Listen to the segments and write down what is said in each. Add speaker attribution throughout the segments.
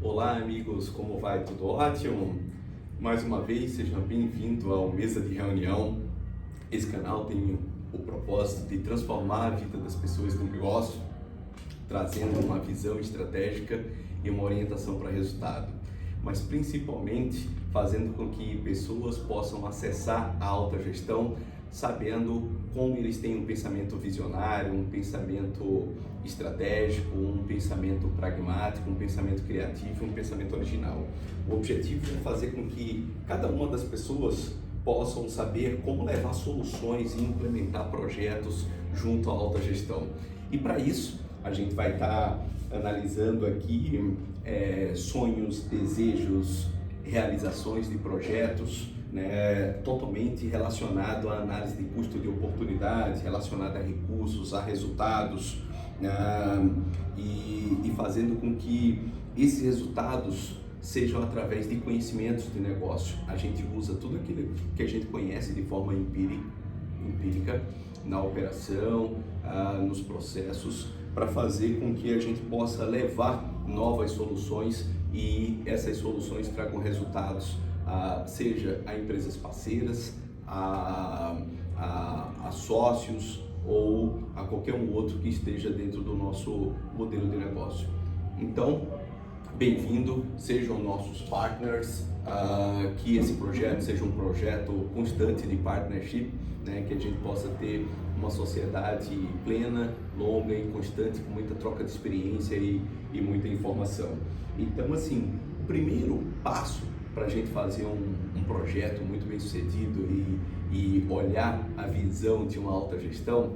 Speaker 1: Olá amigos, como vai? Tudo ótimo? Mais uma vez, seja bem-vindo ao Mesa de Reunião. Esse canal tem o propósito de transformar a vida das pessoas no negócio, trazendo uma visão estratégica e uma orientação para resultado, mas principalmente fazendo com que pessoas possam acessar a alta gestão sabendo como eles têm um pensamento visionário, um pensamento estratégico, um pensamento pragmático, um pensamento criativo, um pensamento original. O objetivo é fazer com que cada uma das pessoas possam saber como levar soluções e implementar projetos junto à alta gestão. E para isso, a gente vai estar analisando aqui sonhos, desejos, realizações de projetos, totalmente relacionado à análise de custo de oportunidade, relacionado a recursos, a resultados, e fazendo com que esses resultados sejam através de conhecimentos de negócio. A gente usa tudo aquilo que a gente conhece de forma empírica na operação, nos processos, para fazer com que a gente possa levar novas soluções e essas soluções tragam resultados, seja a empresas parceiras, a sócios ou a qualquer um outro que esteja dentro do nosso modelo de negócio. Então, bem-vindo, sejam nossos partners, que esse projeto seja um projeto constante de partnership, que a gente possa ter uma sociedade plena, longa e constante, com muita troca de experiência e muita informação. Então, assim, o primeiro passo para a gente fazer um projeto muito bem sucedido e olhar a visão de uma alta gestão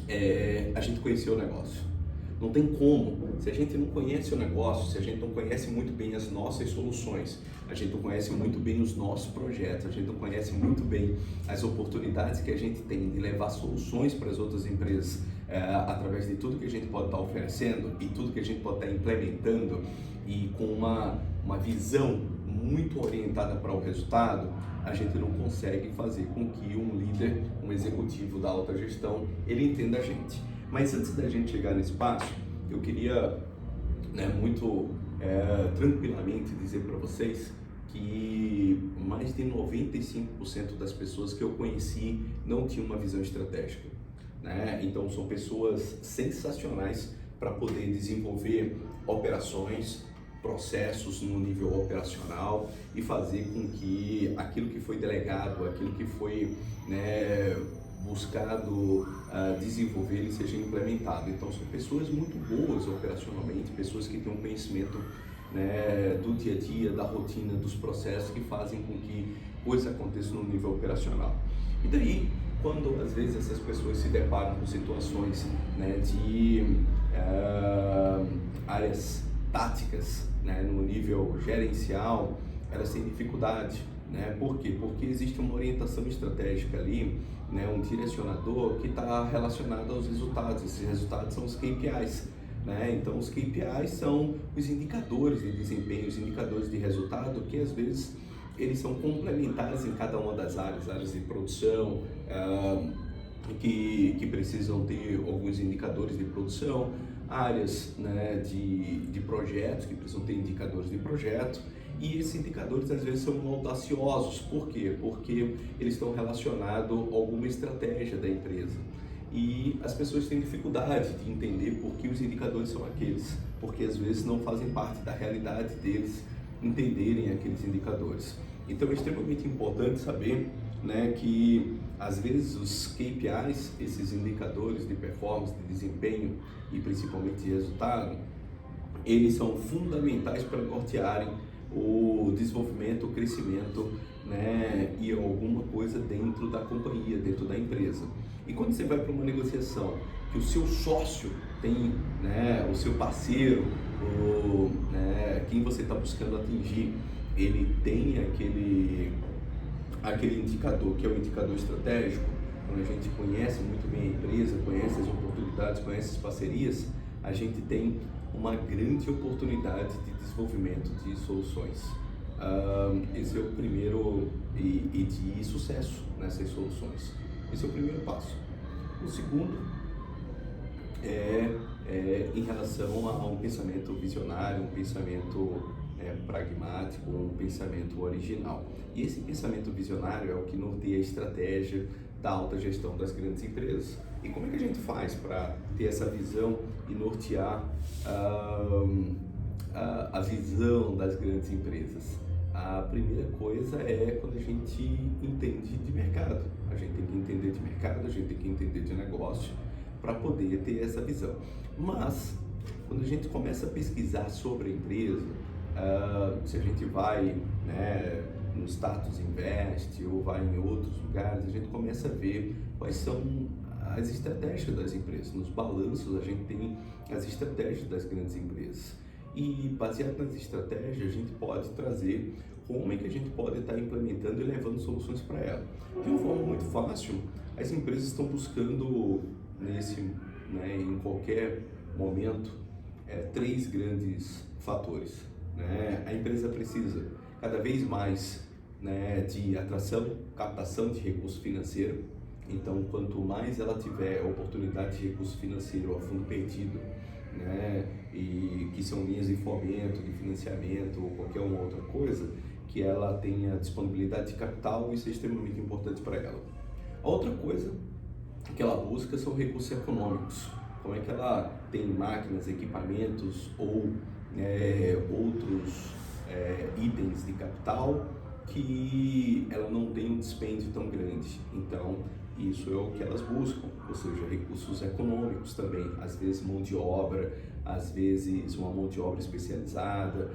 Speaker 1: é a gente conhecer o negócio. Não tem como, se a gente não conhece o negócio, se a gente não conhece muito bem as nossas soluções, a gente não conhece muito bem os nossos projetos, a gente não conhece muito bem as oportunidades que a gente tem de levar soluções para as outras empresas através de tudo que a gente pode estar oferecendo e tudo que a gente pode estar implementando e com uma visão muito orientada para o resultado, a gente não consegue fazer com que um líder, um executivo da alta gestão, ele entenda a gente. Mas antes da gente chegar nesse passo, eu queria muito tranquilamente dizer para vocês que mais de 95% das pessoas que eu conheci não tinham uma visão estratégica. Então são pessoas sensacionais para poder desenvolver operações, processos no nível operacional e fazer com que aquilo que foi delegado, aquilo que foi buscado desenvolver, ele seja implementado. Então são pessoas muito boas operacionalmente, pessoas que têm um conhecimento do dia a dia, da rotina, dos processos que fazem com que coisas aconteçam no nível operacional. E daí, quando às vezes essas pessoas se deparam com situações de áreas táticas, no nível gerencial, elas têm dificuldade. Por quê? Porque existe uma orientação estratégica ali, um direcionador que está relacionado aos resultados. Esses resultados são os KPIs. Então os KPIs são os indicadores de desempenho, os indicadores de resultado que às vezes eles são complementares em cada uma das áreas de produção, que precisam ter alguns indicadores de produção, áreas de projetos que precisam ter indicadores de projeto, e esses indicadores às vezes são audaciosos. Por quê? Porque eles estão relacionados a alguma estratégia da empresa. E as pessoas têm dificuldade de entender por que os indicadores são aqueles, porque às vezes não fazem parte da realidade deles entenderem aqueles indicadores. Então é extremamente importante saber que às vezes os KPIs, esses indicadores de performance, de desempenho e principalmente de resultado, eles são fundamentais para nortearem o desenvolvimento, o crescimento e alguma coisa dentro da companhia, dentro da empresa. E quando você vai para uma negociação que o seu sócio tem, o seu parceiro, quem você está buscando atingir, ele tem aquele indicador que é o indicador estratégico, quando a gente conhece muito bem a empresa, conhece as oportunidades, conhece as parcerias, a gente tem uma grande oportunidade de desenvolvimento de soluções. Esse é o primeiro, e de sucesso nessas soluções. Esse é o primeiro passo. O segundo é em relação a um pensamento visionário, um pensamento pragmático, um pensamento original. E esse pensamento visionário é o que norteia a estratégia da alta gestão das grandes empresas. E como é que a gente faz para ter essa visão e nortear a visão das grandes empresas? A primeira coisa é quando a gente entende de mercado. A gente tem que entender de mercado, a gente tem que entender de negócio para poder ter essa visão. Mas, quando a gente começa a pesquisar sobre a empresa, se a gente vai, né, no Status Invest ou vai em outros lugares, a gente começa a ver quais são as estratégias das empresas. Nos balanços a gente tem as estratégias das grandes empresas. E baseado nas estratégias, a gente pode trazer como é que a gente pode estar implementando e levando soluções para ela. De uma forma muito fácil, as empresas estão buscando em qualquer momento, três grandes fatores. Né? A empresa precisa cada vez mais, né, de atração, captação de recurso financeiro. Então, quanto mais ela tiver oportunidade de recurso financeiro a fundo perdido, né, e que são linhas de fomento, de financiamento ou qualquer uma outra coisa, que ela tenha disponibilidade de capital, isso é extremamente importante para ela. A outra coisa que ela busca são recursos econômicos. Como é que ela tem máquinas, equipamentos ou outros itens de capital que ela não tem um dispêndio tão grande. Então, isso é o que elas buscam, ou seja, recursos econômicos também, às vezes mão de obra, às vezes uma mão de obra especializada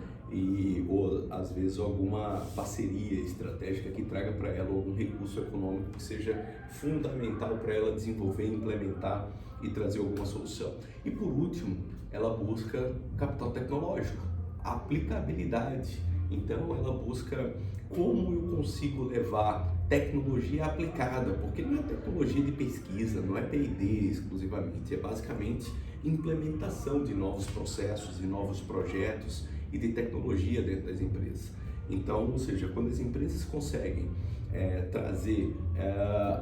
Speaker 1: ou às vezes alguma parceria estratégica que traga para ela algum recurso econômico que seja fundamental para ela desenvolver, implementar e trazer alguma solução. E por último, ela busca capital tecnológico, aplicabilidade. Então ela busca como eu consigo levar tecnologia aplicada, porque não é tecnologia de pesquisa, não é P&D exclusivamente, é basicamente implementação de novos processos, de novos projetos e de tecnologia dentro das empresas. Então, ou seja, quando as empresas conseguem trazer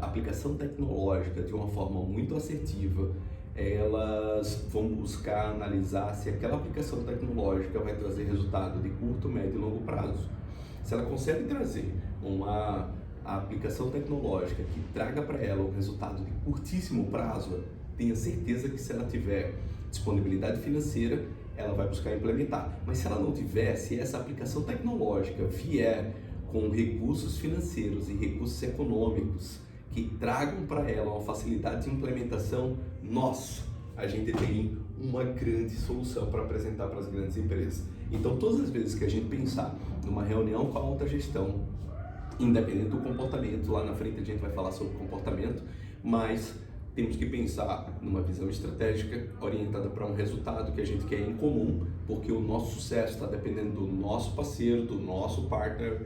Speaker 1: aplicação tecnológica de uma forma muito assertiva, elas vão buscar analisar se aquela aplicação tecnológica vai trazer resultado de curto, médio e longo prazo. Se ela consegue trazer uma aplicação tecnológica que traga para ela um resultado de curtíssimo prazo, tenha certeza que se ela tiver disponibilidade financeira, ela vai buscar implementar. Mas se ela não tiver, se essa aplicação tecnológica vier com recursos financeiros e recursos econômicos que tragam para ela uma facilidade de implementação, a gente tem uma grande solução para apresentar para as grandes empresas. Então, todas as vezes que a gente pensar numa reunião com a alta gestão, independente do comportamento, lá na frente a gente vai falar sobre comportamento, mas temos que pensar numa visão estratégica orientada para um resultado que a gente quer em comum, porque o nosso sucesso está dependendo do nosso parceiro, do nosso partner,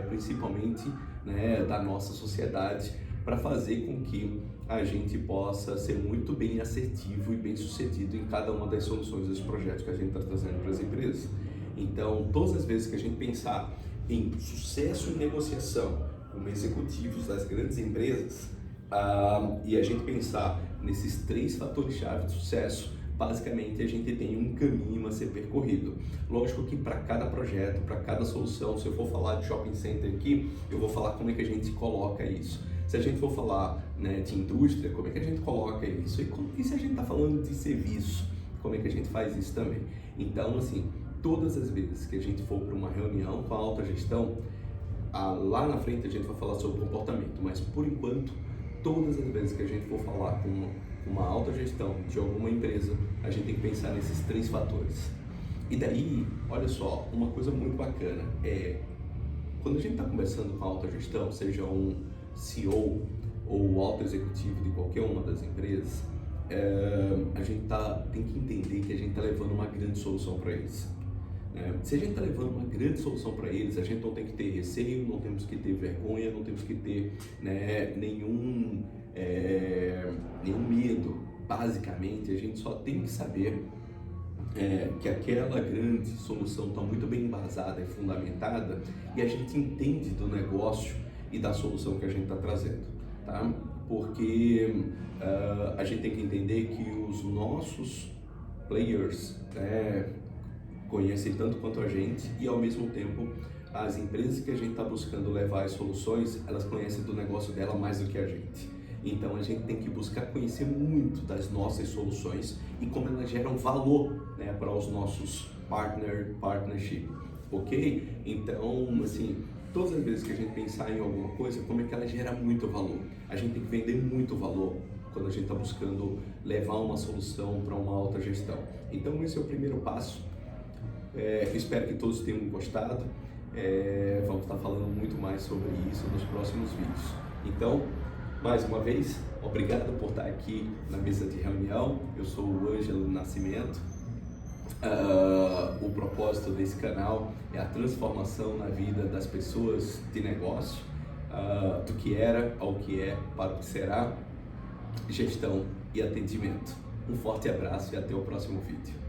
Speaker 1: principalmente, né, da nossa sociedade, para fazer com que a gente possa ser muito bem assertivo e bem sucedido em cada uma das soluções dos projetos que a gente está trazendo para as empresas. Então, todas as vezes que a gente pensar em sucesso em negociação com executivos das grandes empresas, e a gente pensar nesses três fatores-chave de sucesso, basicamente a gente tem um caminho a ser percorrido. Lógico que para cada projeto, para cada solução, se eu for falar de shopping center aqui, eu vou falar como é que a gente coloca isso. Se a gente for falar, né, de indústria, como é que a gente coloca isso? E se a gente está falando de serviço, como é que a gente faz isso também? Então, assim, todas as vezes que a gente for para uma reunião com a alta gestão, lá na frente a gente vai falar sobre comportamento, mas por enquanto, todas as vezes que a gente for falar com uma alta gestão de alguma empresa, a gente tem que pensar nesses três fatores. E daí, olha só, uma coisa muito bacana quando a gente está conversando com a alta gestão, seja um CEO ou alto executivo de qualquer uma das empresas, a gente tem que entender que a gente está levando uma grande solução para eles. Se a gente está levando uma grande solução para eles, a gente não tem que ter receio, não temos que ter vergonha, não temos que ter, né, nenhum medo. Basicamente, a gente só tem que saber que aquela grande solução está muito bem embasada e fundamentada e a gente entende do negócio e da solução que a gente está trazendo, tá? Porque a gente tem que entender que os nossos players, né, conhecem tanto quanto a gente, e ao mesmo tempo as empresas que a gente está buscando levar as soluções, elas conhecem do negócio dela mais do que a gente. Então a gente tem que buscar conhecer muito das nossas soluções e como elas geram valor, né, para os nossos partnership, ok? Então, assim, todas as vezes que a gente pensar em alguma coisa, como é que ela gera muito valor? A gente tem que vender muito valor quando a gente está buscando levar uma solução para uma alta gestão. Então esse é o primeiro passo. Espero que todos tenham gostado. Vamos estar falando muito mais sobre isso nos próximos vídeos. Então, mais uma vez, obrigado por estar aqui na mesa de reunião. Eu sou o Ângelo Nascimento. O propósito desse canal é a transformação na vida das pessoas de negócio, do que era ao que é para o que será, gestão e atendimento. Um forte abraço e até o próximo vídeo.